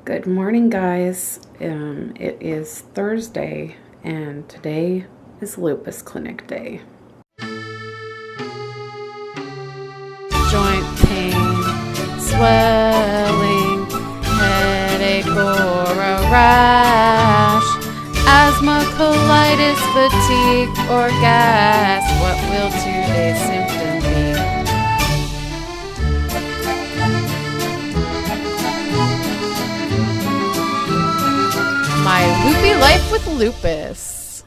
Good morning, guys. It is Thursday, and today is Lupus Clinic Day. Joint pain, swelling, headache or a rash, asthma, colitis, fatigue, or gas. What will today's symptom be? My loopy life with lupus.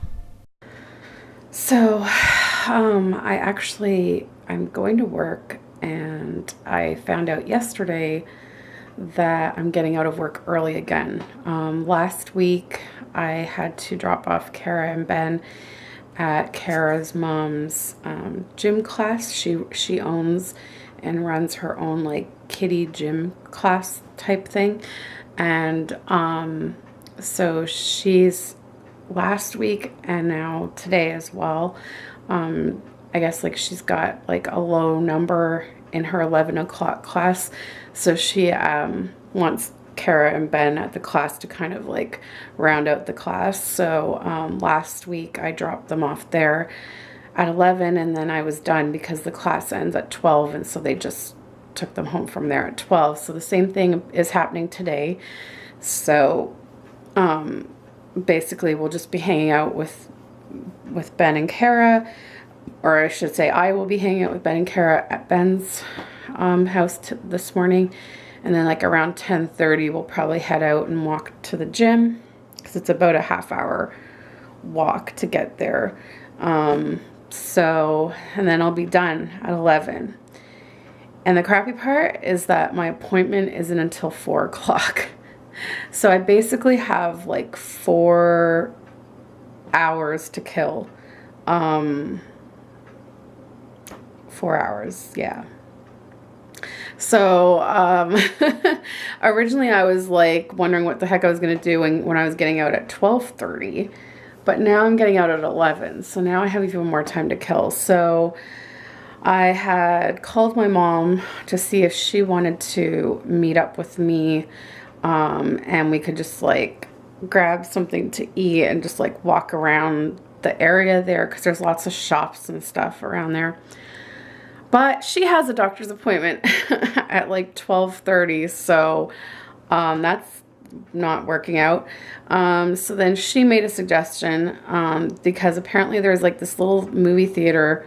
So, I'm going to work, and I found out yesterday that I'm getting out of work early again. Last week, I had to drop off Kara and Ben at Kara's mom's gym class. She owns and runs her own like kiddie gym class type thing, and so she's last week and now today as well. I guess like she's got like a low number in her 11 o'clock class. So she wants Kara and Ben at the class to kind of like round out the class. So last week I dropped them off there at 11, and then I was done because the class ends at 12, and so they just took them home from there at 12. So the same thing is happening today. So basically we'll just be hanging out with Ben and Kara, or I should say I will be hanging out with Ben and Kara at Ben's house this morning, and then like around 10:30 we'll probably head out and walk to the gym because it's about a half-hour walk to get there. And then I'll be done at 11. And the crappy part is that my appointment isn't until 4 o'clock. So I basically have like 4 hours to kill. 4 hours, yeah. So originally I was like wondering what the heck I was going to do when I was getting out at 12:30. But now I'm getting out at 11. So now I have even more time to kill. So I had called my mom to see if she wanted to meet up with me, and we could just like grab something to eat and just like walk around the area there because there's lots of shops and stuff around there. But she has a doctor's appointment at like 12:30, so that's not working out. So then she made a suggestion, because apparently there's like this little movie theater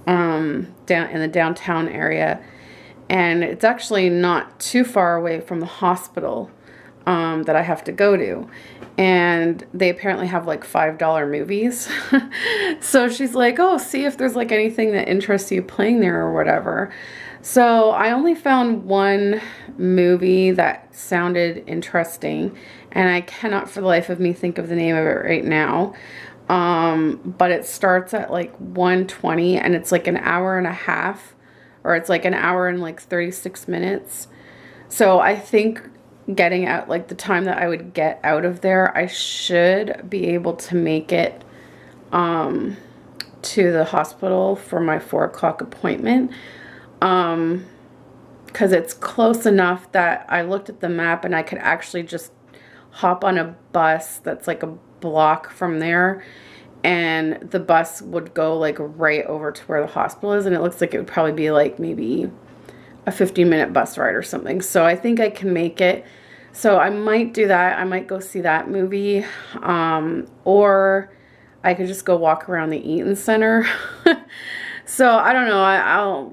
down in the downtown area, and it's actually not too far away from the hospital that I have to go to, and they apparently have like $5 movies. So she's like, oh, see if there's like anything that interests you playing there or whatever. So I only found one movie that sounded interesting, and I cannot for the life of me think of the name of it right now. But it starts at like 1:20, and it's like an hour and a half, or it's like an hour and like 36 minutes. So I think getting out, like the time that I would get out of there, I should be able to make it to the hospital for my 4 o'clock appointment, because it's close enough that I looked at the map and I could actually just hop on a bus that's like a block from there, and the bus would go like right over to where the hospital is, and it looks like it would probably be like maybe a 15-minute bus ride or something. So I think I can make it. So I might do that. I might go see that movie, or I could just go walk around the Eaton Center. So I don't know.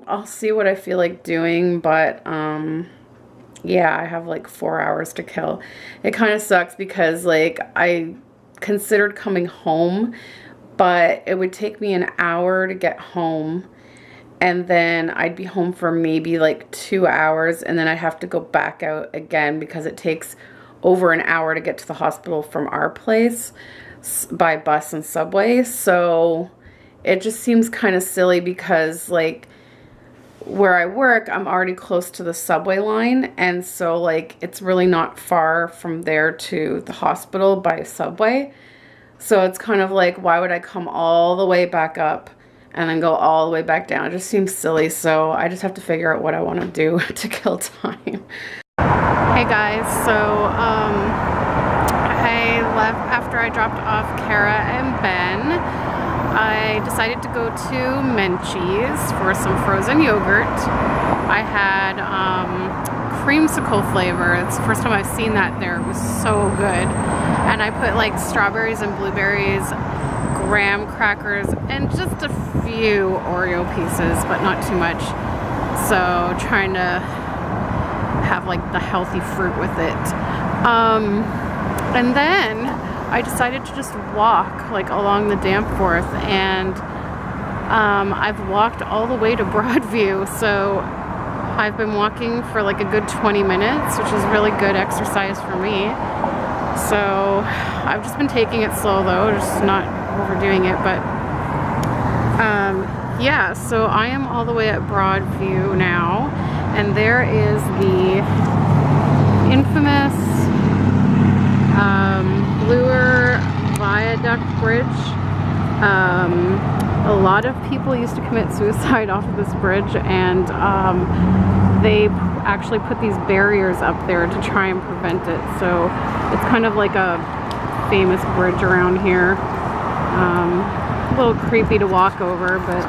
I'll see what I feel like doing, but yeah, I have like 4 hours to kill. It kind of sucks because like I considered coming home, but it would take me an hour to get home, and then I'd be home for maybe like 2 hours, and then I'd have to go back out again because it takes over an hour to get to the hospital from our place by bus and subway. So it just seems kind of silly because like where I work, I'm already close to the subway line, and so like it's really not far from there to the hospital by subway. So it's kind of like, why would I come all the way back up and then go all the way back down? It just seems silly. So I just have to figure out what I want to do to kill time. Hey Hey guys, so I left after I dropped off Kara and Ben. I decided to go to Menchie's for some frozen yogurt. I had creamsicle flavor. It's the first time I've seen that there. It was so good. And I put like strawberries and blueberries, graham crackers, and just a few Oreo pieces, but not too much. So trying to have like the healthy fruit with it. And then I decided to just walk like along the Danforth, and I've walked all the way to Broadview. So I've been walking for like a good 20 minutes, which is really good exercise for me. So I've just been taking it slow though, just not overdoing it. But yeah, so I am all the way at Broadview now, and there is the infamous Bloor Viaduct Bridge. A lot of people used to commit suicide off of this bridge, and they actually put these barriers up there to try and prevent it. So it's kind of like a famous bridge around here. A little creepy to walk over, but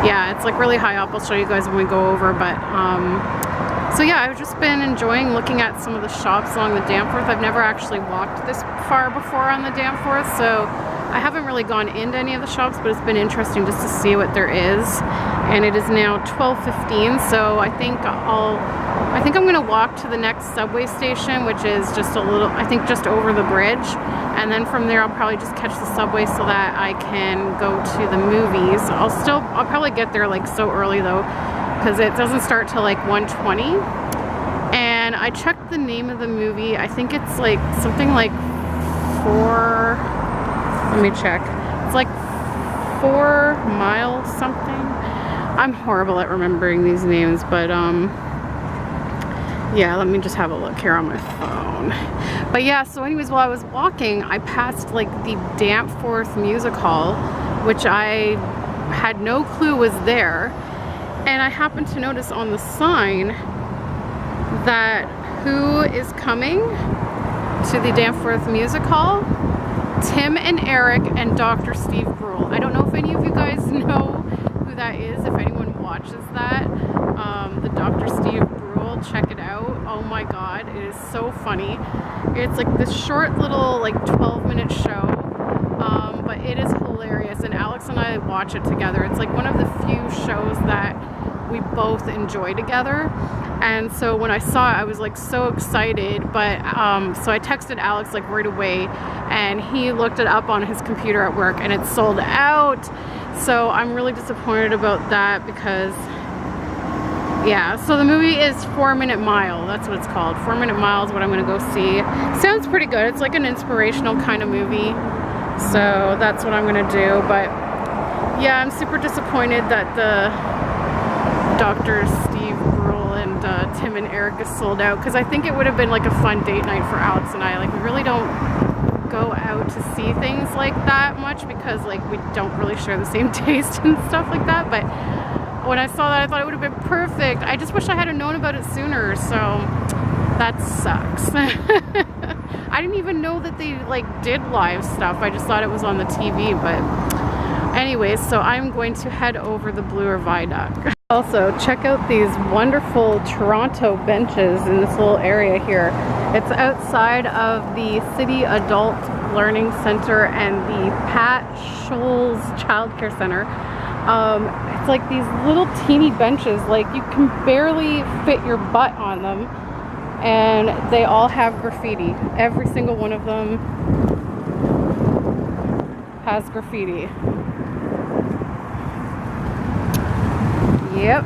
yeah, it's like really high up. I'll show you guys when we go over. But so yeah, I've just been enjoying looking at some of the shops along the Danforth. I've never actually walked this far before on the Danforth, so I haven't really gone into any of the shops, but it's been interesting just to see what there is. And it is now 12:15, so I think I'm gonna walk to the next subway station, which is just a little, I think just over the bridge. And then from there, I'll probably just catch the subway so that I can go to the movies. I'll probably get there like so early though, because it doesn't start till like 1:20. And I checked the name of the movie. I think it's like something like let me check. It's like 4 Mile something. I'm horrible at remembering these names, but yeah, let me just have a look here on my phone. But yeah, so anyways, while I was walking, I passed like the Danforth Music Hall, which I had no clue was there. And I happened to notice on the sign that who is coming to the Danforth Music Hall? Tim and Eric and Dr. Steve Brule. I don't know if any of you guys know who that is, if anyone watches that. The Dr. Steve Brule, check it out. Oh my god, it is so funny. It's like this short little like 12-minute show, but it is hilarious, and Alex and I watch it together. It's like one of the few shows that we both enjoy together. And so when I saw it, I was like so excited, but so I texted Alex like right away, and he looked it up on his computer at work, and it's sold out. So I'm really disappointed about that, because yeah, so the movie is 4 Minute Mile. That's what it's called. 4 Minute Mile is what I'm gonna go see. Sounds pretty good. It's like an inspirational kind of movie, so that's what I'm gonna do. But yeah, I'm super disappointed that the Dr. Steve Brule and Tim and Eric is sold out, because I think it would have been like a fun date night for Alex and I. Like, we really don't go out to see things like that much, because like we don't really share the same taste and stuff like that. But when I saw that, I thought it would have been perfect. I just wish I had known about it sooner, so that sucks. I didn't even know that they like did live stuff. I just thought it was on the TV. But anyways, so I'm going to head over the Bloor Viaduct. Also, check out these wonderful Toronto benches in this little area here. It's outside of the City Adult Learning Center and the Pat Scholes Child Care Center. It's like these little teeny benches, like you can barely fit your butt on them, and they all have graffiti. Every single one of them has graffiti. Yep,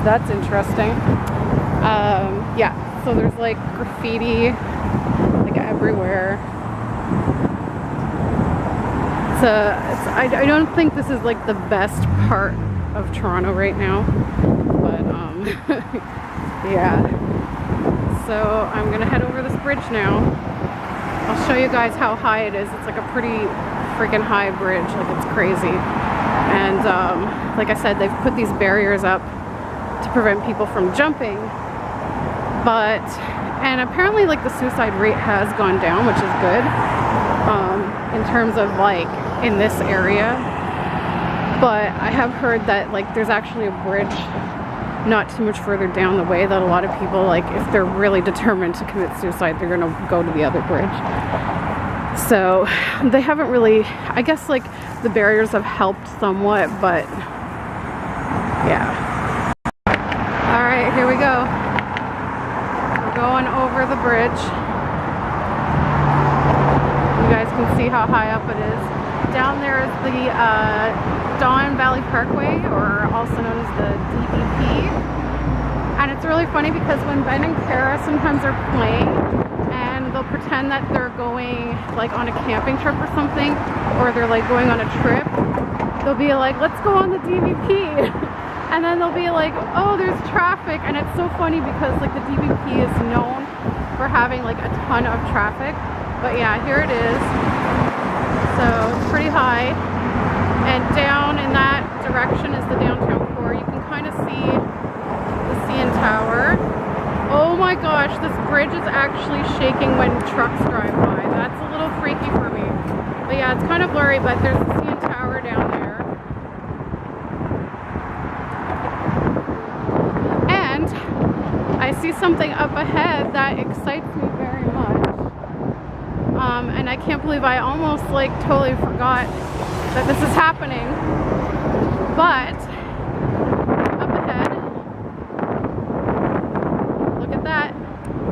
that's interesting. Yeah, so there's like graffiti like everywhere. I don't think this is like the best part of Toronto right now, but yeah. So I'm gonna head over this bridge now. I'll show you guys how high it is. It's like a pretty freaking high bridge, like it's crazy. And like I said, they've put these barriers up to prevent people from jumping, but And apparently like the suicide rate has gone down, which is good, in terms of like in this area. But I have heard that like there's actually a bridge not too much further down the way that a lot of people, like if they're really determined to commit suicide, they're gonna go to the other bridge. So they haven't really, I guess like the barriers have helped somewhat, but yeah. All right, here we go. We're going over the bridge. You guys can see how high up it is. Down there is the Don Valley Parkway, or also known as the DVP. And it's really funny because when Ben and Kara sometimes are playing and they'll pretend that they're going like on a camping trip or something, or they're like going on a trip, they'll be like, let's go on the DVP. And then they'll be like, oh, there's traffic. And it's so funny because like the DVP is known for having like a ton of traffic. But yeah, here it is. So it's pretty high. And down in that direction is the downtown core. You can kind of see the CN Tower. Oh my gosh, this bridge is actually shaking when trucks drive by. That's a little freaky for me. But yeah, it's kind of blurry, but there's the CN Tower down there. And I see something up ahead that excites me very much. And I can't believe I almost like totally forgot that this is happening. But up ahead, look at that.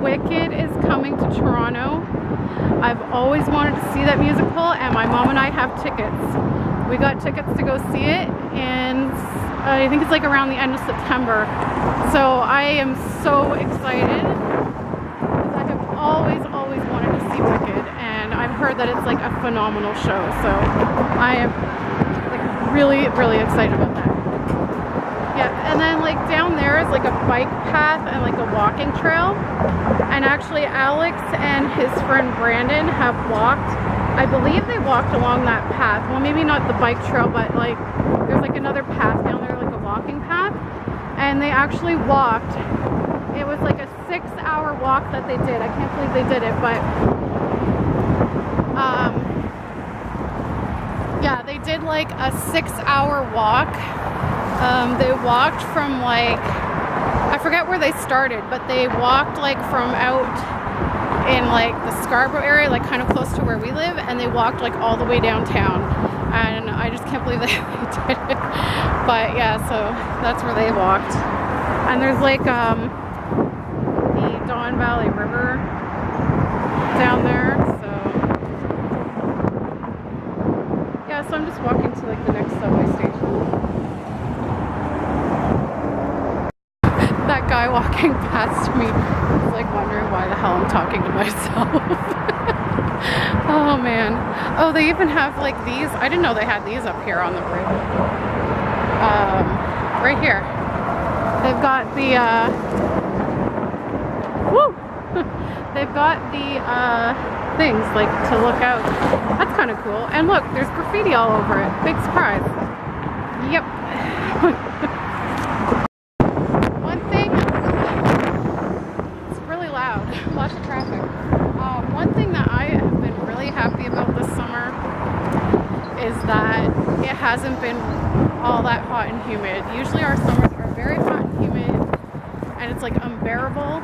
Wicked is coming to Toronto. I've always wanted to see that musical, and my mom and I have tickets. We got tickets to go see it, and I think it's like around the end of September. So I am so excited because I have always wanted to see Wicked, and I've heard that it's like a phenomenal show. So I am like really excited about that. Yeah, and then like down there is like a bike path and like a walking trail. And actually Alex and his friend Brandon have walked. I believe they walked along that path. Well, maybe not the bike trail, but like there's like another path down there, like a walking path. And they actually walked. It was like a 6-hour walk that they did. I can't believe they did it, but yeah, they did like a 6-hour walk. They walked from like, I forget where they started, but they walked like from out in like the Scarborough area, like kind of close to where we live, and they walked like all the way downtown. And I just can't believe they did it. But yeah, so that's where they walked. And there's like the Don Valley River down there. So yeah, so I'm just walking to like the next subway station. That guy walking past me is like wondering why the hell I'm talking to myself. Oh man. Oh, they even have like these. I didn't know they had these up here on the bridge. Right here. They've got the they've got the things like to look out. That's kind of cool. And look, there's graffiti all over it. Big surprise. Yep. One thing, it's really loud. Lots of traffic. One thing that I have been really happy about this summer is that it hasn't been all that hot and humid. Usually our summers are very hot and humid and it's like unbearable,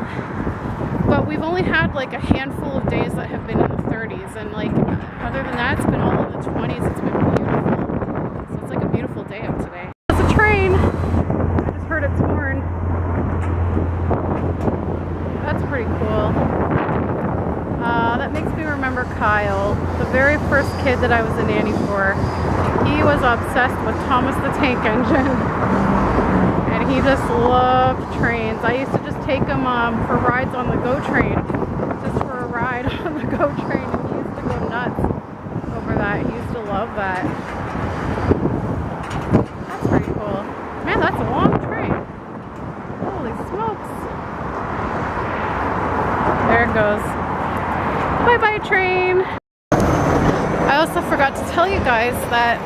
but we've only had like a handful of days that have been in the 30s, and like other than that it's been all in the 20s. It's been beautiful. So it's like a beautiful day out today. There's a train. I just heard its horn. That's pretty cool. That makes me remember Kyle, the very first kid that I was a nanny for. He was obsessed with Thomas the Tank Engine, and he just loved trains. I used to just take him for rides on the GO train, just for a ride on the GO train, and he used to go nuts over that. He used to love that. That's pretty cool. Man, that's a long train. Holy smokes. There it goes. Bye-bye, train. I also forgot to tell you guys that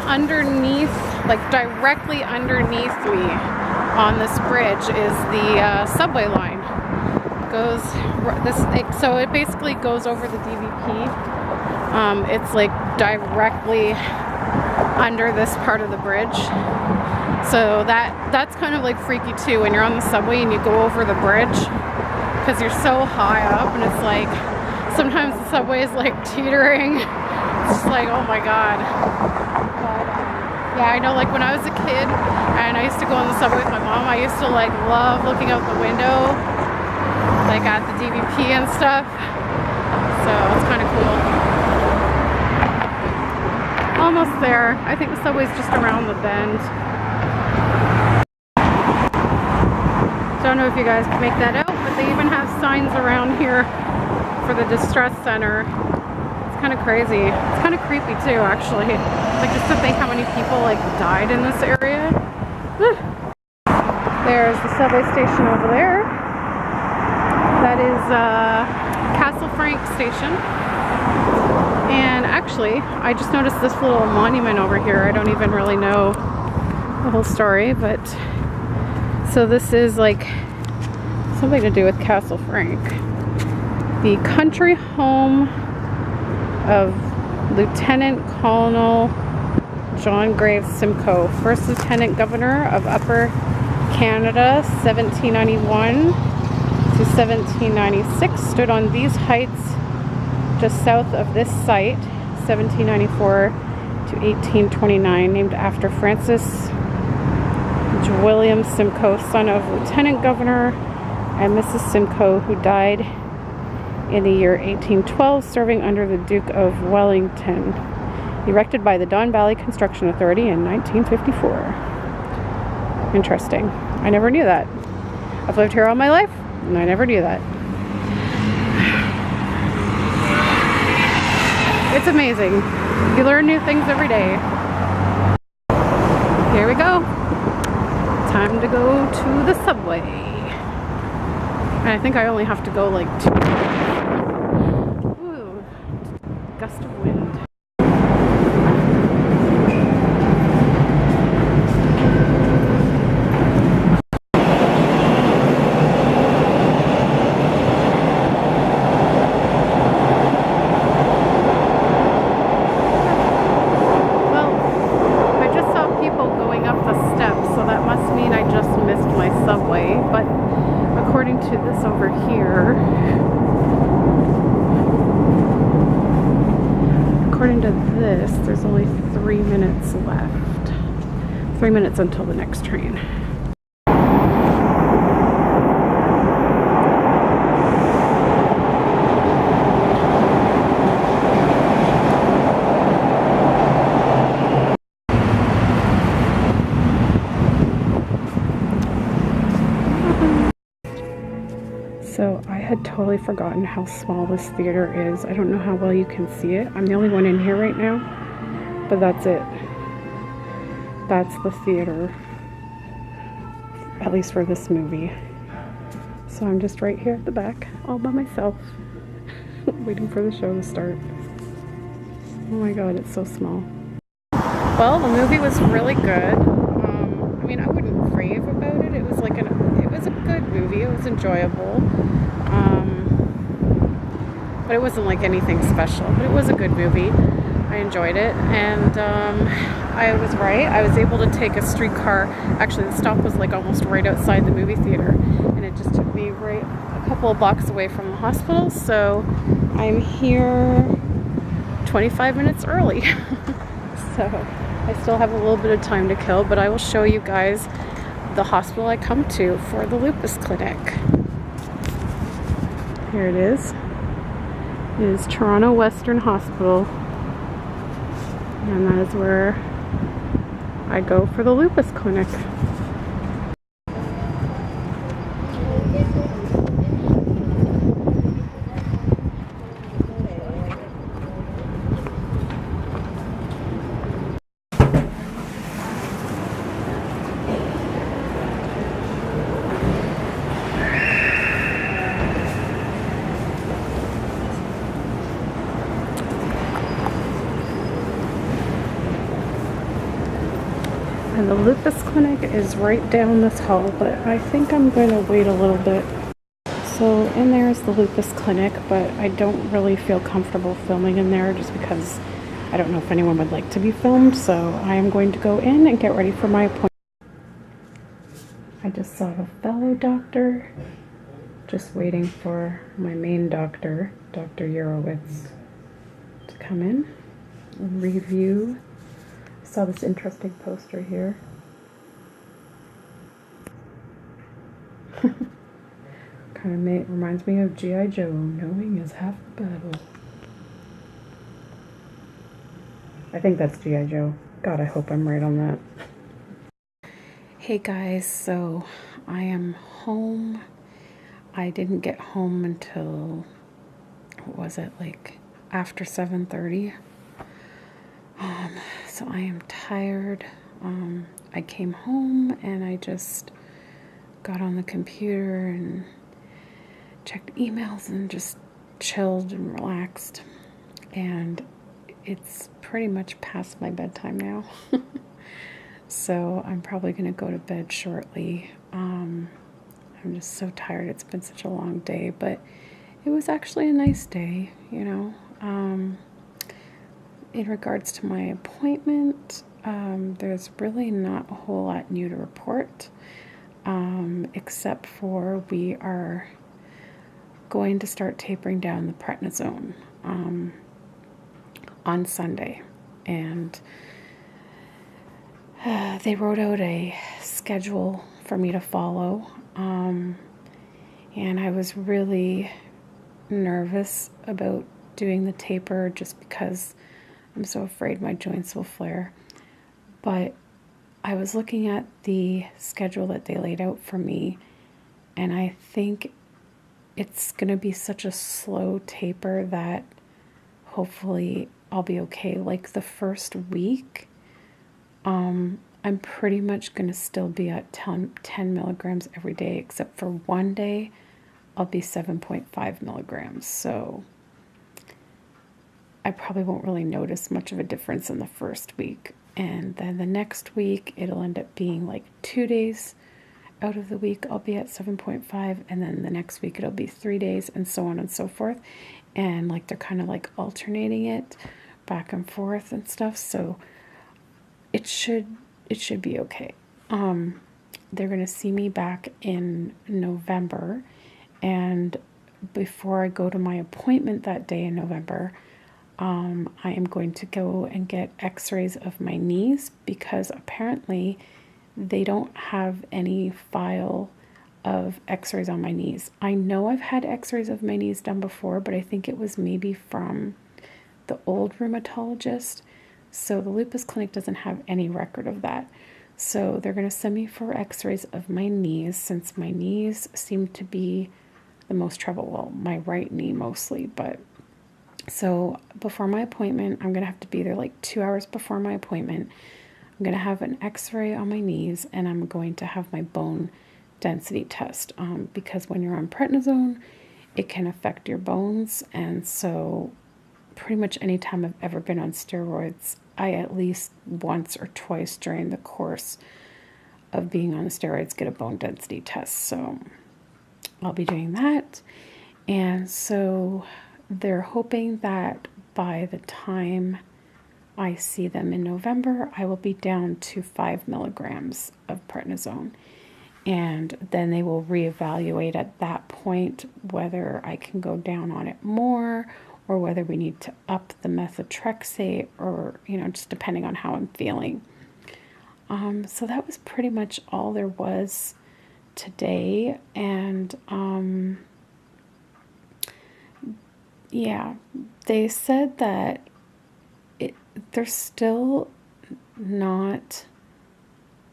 underneath, like directly underneath me on this bridge is the subway line goes so it basically goes over the DVP. It's like directly under this part of the bridge. So that's kind of like freaky too when you're on the subway and you go over the bridge, because you're so high up, and it's like sometimes the subway is like teetering. It's just like, oh my god. But yeah, I know, like when I was a kid and I used to go on the subway with my mom, I used to like love looking out the window, like at the DVP and stuff. So it's kind of cool. Almost there. I think the subway's just around the bend. Don't know if you guys can make that out, but they even have signs around here for the distress center. It's kind of crazy. It's kind of creepy too, actually. Like, just to think how many people like died in this area. There's the subway station over there. That is Castle Frank station. And actually, I just noticed this little monument over here. I don't even really know the whole story, but so this is like something to do with Castle Frank. The country home of Lieutenant Colonel John Graves Simcoe, first Lieutenant Governor of Upper Canada, 1791 to 1796, stood on these heights just south of this site, 1794 to 1829, named after Francis William Simcoe, son of Lieutenant Governor and Mrs. Simcoe, who died in the year 1812, serving under the Duke of Wellington, erected by the Don Valley Construction Authority in 1954. Interesting. I never knew that. I've lived here all my life, and I never knew that. It's amazing. You learn new things every day. Here we go. Time to go to the subway. And I think I only have to go like 2. Ooh, gust of wind. According to this, there's only 3 minutes left. 3 minutes until the next train. So I had totally forgotten how small this theater is. I don't know how well you can see it. I'm the only one in here right now, but that's it. That's the theater, at least for this movie. So I'm just right here at the back, all by myself, waiting for the show to start. Oh my god, it's so small. Well, the movie was really good. I mean, I wouldn't rave about it. It was like it was a good movie. It was enjoyable. But it wasn't like anything special. But it was a good movie. I enjoyed it, and I was right. I was able to take a streetcar. Actually, the stop was like almost right outside the movie theater, and it just took me right a couple of blocks away from the hospital. So I'm here 25 minutes early. So I still have a little bit of time to kill, but I will show you guys the hospital I come to for the lupus clinic. Here it is. It is Toronto Western Hospital, and that is where I go for the lupus clinic. And the lupus clinic is right down this hall, but I think I'm going to wait a little bit. So in there is the Lupus Clinic, but I don't really feel comfortable filming in there just because I don't know if anyone would like to be filmed, so I am going to go in and get ready for my appointment. I just saw the fellow doctor, just waiting for my main doctor, Dr. Urowitz, to come in and review. I saw this interesting poster here. Kind of reminds me of G.I. Joe, knowing is half the battle. I think that's G.I. Joe. God, I hope I'm right on that. Hey guys, so I am home. I didn't get home until, what was it, like after 7:30. So I am tired. I came home and I just got on the computer and checked emails and just chilled and relaxed. And it's pretty much past my bedtime now. So I'm probably going to go to bed shortly. I'm just so tired. It's been such a long day, but it was actually a nice day, you know. In regards to my appointment, there's really not a whole lot new to report, except for we are going to start tapering down the prednisone on Sunday. And they wrote out a schedule for me to follow, and I was really nervous about doing the taper just because I'm so afraid my joints will flare. But I was looking at the schedule that they laid out for me, and I think it's going to be such a slow taper that hopefully I'll be okay. Like the first week, I'm pretty much going to still be at 10 milligrams every day, except for one day I'll be 7.5 milligrams. So I probably won't really notice much of a difference in the first week. And then the next week, it'll end up being like 2 days out of the week I'll be at 7.5, and then the next week it'll be 3 days, and so on and so forth. And like they're kind of like alternating it back and forth and stuff. So it should be okay. They're going to see me back in November, and before I go to my appointment that day in November, I am going to go and get x-rays of my knees, because apparently they don't have any file of x-rays on my knees. I know I've had x-rays of my knees done before, but I think it was maybe from the old rheumatologist. So the Lupus Clinic doesn't have any record of that. So they're going to send me for x-rays of my knees, since my knees seem to be the most trouble. Well, my right knee mostly, but so before my appointment, I'm going to have to be there like 2 hours before my appointment. I'm going to have an x-ray on my knees, and I'm going to have my bone density test, because when you're on prednisone, it can affect your bones. And so pretty much any time I've ever been on steroids, I at least once or twice during the course of being on the steroids get a bone density test. So I'll be doing that. And so they're hoping that by the time I see them in November, I will be down to 5 milligrams of prednisone. And then they will reevaluate at that point whether I can go down on it more, or whether we need to up the methotrexate, or, you know, just depending on how I'm feeling. So that was pretty much all there was today. And yeah, they said that they're still not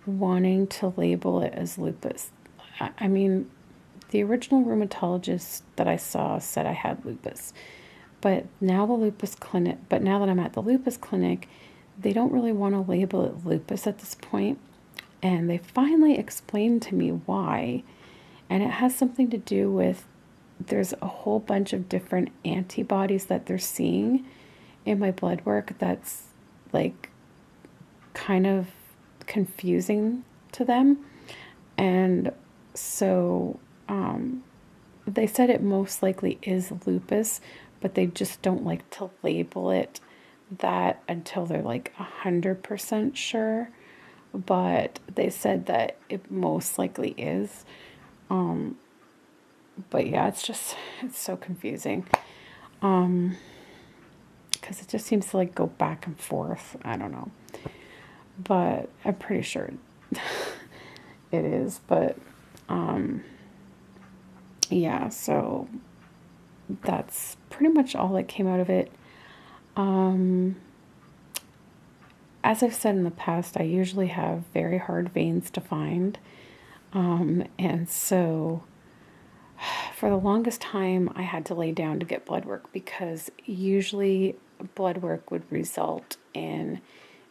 wanting to label it as lupus. I mean, the original rheumatologist that I saw said I had lupus, but now that I'm at the Lupus Clinic, they don't really want to label it lupus at this point. And they finally explained to me why, and it has something to do with, there's a whole bunch of different antibodies that they're seeing in my blood work that's like kind of confusing to them. And so they said it most likely is lupus, but they just don't like to label it that until they're like 100% sure. But they said that it most likely is. But yeah, it's so confusing. Because it just seems to like go back and forth. I don't know. But I'm pretty sure it is. But yeah, so that's pretty much all that came out of it. As I've said in the past, I usually have very hard veins to find. And so for the longest time, I had to lay down to get blood work because usually blood work would result in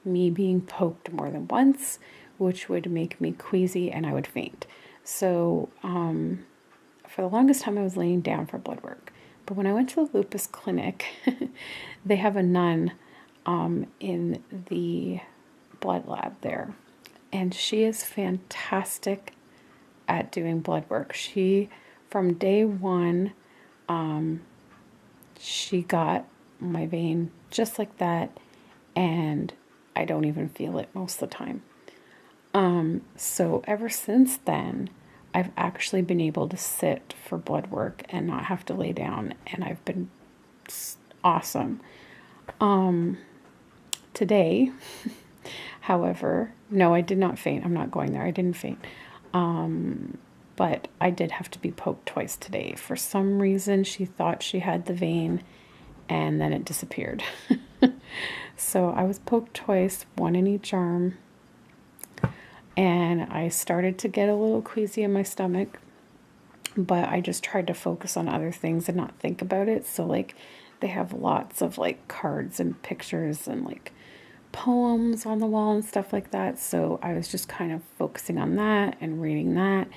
me being poked more than once, which would make me queasy and I would faint. So for the longest time, I was laying down for blood work. But when I went to the lupus clinic, they have a nun in the blood lab there. And she is fantastic at doing blood work. From day one, she got my vein just like that, and I don't even feel it most of the time. So ever since then, I've actually been able to sit for blood work and not have to lay down, and I've been awesome. Today, however, no, I did not faint. I'm not going there. I didn't faint. But I did have to be poked twice today. For some reason, she thought she had the vein, and then it disappeared. So I was poked twice, one in each arm, and I started to get a little queasy in my stomach, but I just tried to focus on other things and not think about it. So like they have lots of like cards and pictures and like poems on the wall and stuff like that. So I was just kind of focusing on that and reading that.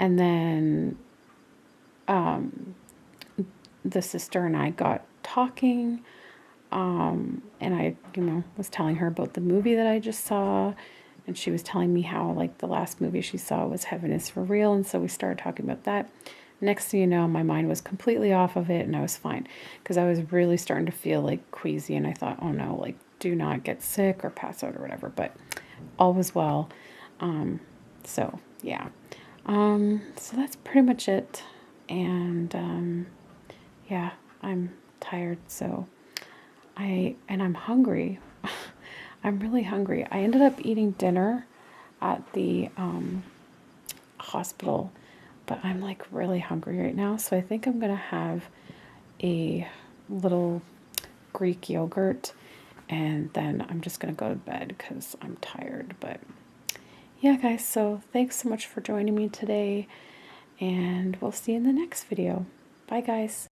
And then the sister and I got talking, and I, was telling her about the movie that I just saw, and she was telling me how like the last movie she saw was Heaven is for Real, and so we started talking about that. Next thing you know, my mind was completely off of it, and I was fine, because I was really starting to feel like queasy, and I thought, oh no, like do not get sick or pass out or whatever, but all was well. So yeah. So that's pretty much it. And yeah, I'm tired, so I'm hungry. I'm really hungry. I ended up eating dinner at the hospital, but I'm like really hungry right now, so I think I'm gonna have a little Greek yogurt, and then I'm just gonna go to bed because I'm tired. But yeah, guys, so thanks so much for joining me today, and we'll see you in the next video. Bye, guys.